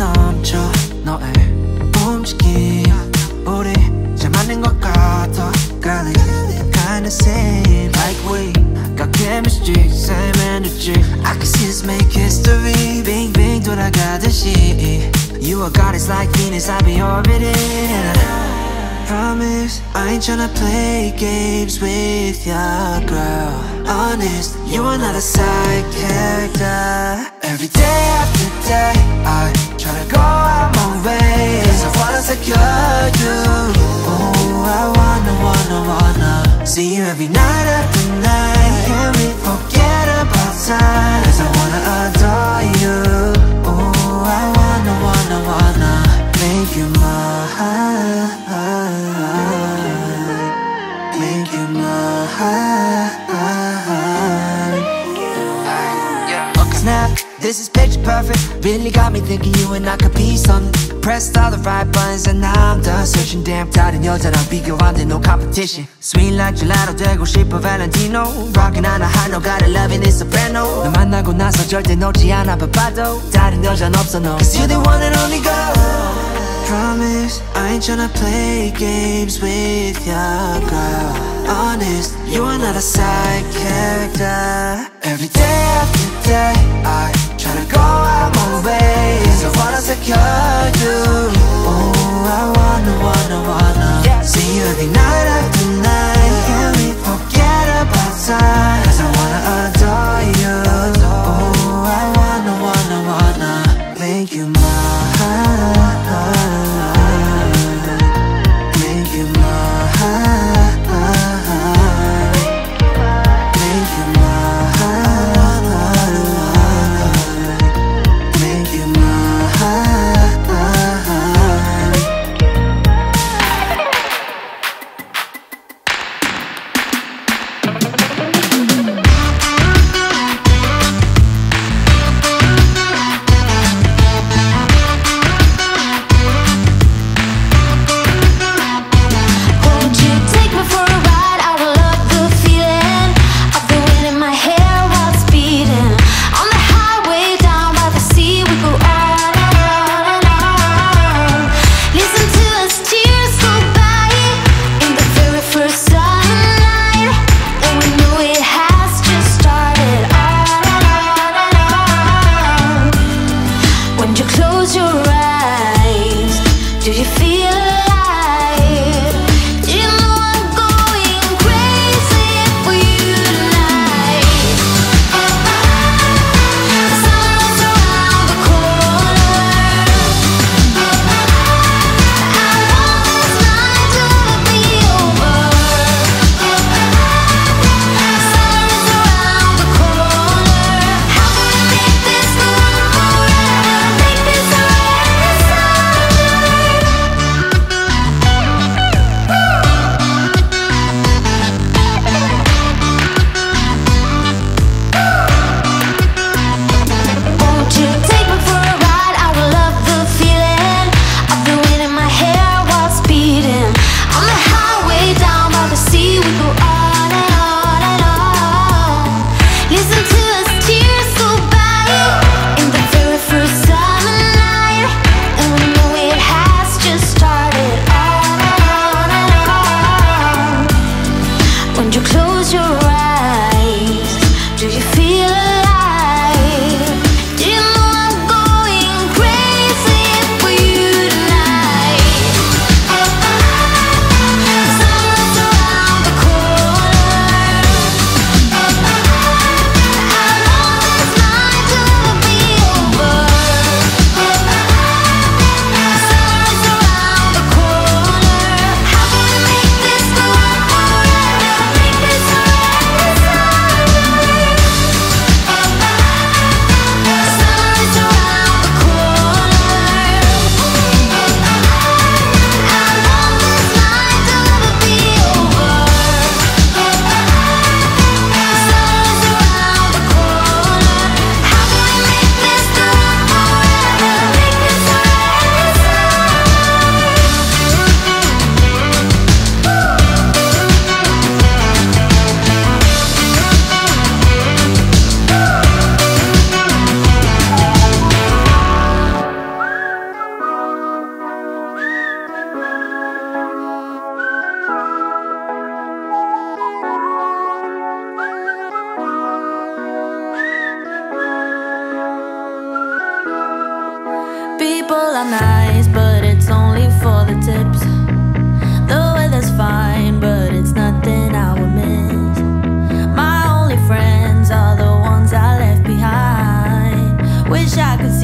넘쳐 너의 움직임 우리 잘 맞는 것 같아 Girl, kinda same like we got chemistry, same energy I can see us make history Bing bing 돌아가듯이 You are goddess like Venus, I be orbiting and I promise I ain't tryna play games with ya, girl Honest, you are not a side character Every day after day I tryna go out my way Cause I wanna secure you Oh, I wanna see you every night after night Can we forget about time Cause I wanna adore you Oh, I wanna make you mine Make you mine Snap, this is picture perfect Really got me thinking you and I could be something Pressed all the right buttons and now I'm done searching Damn 다른 여자랑 비교 안 돼, no competition Sweet like gelato 되고 싶어 Valentino Rockin' on a high note, got a love in its soprano 너 만나고 나서 절대 놓지 않아 봐도 다른 여자는 없어 no Cause you're the one and only girl Promise, I ain't tryna play games with ya, girl Honest, you are not a side character Every day after day, I tryna go out my way Cause I wanna secure you Oh, I wanna see you every night after night Can we forget about time Cause I wanna adore you Oh, I wanna make you mine Make you mine Make you mine Make you mine shot, cause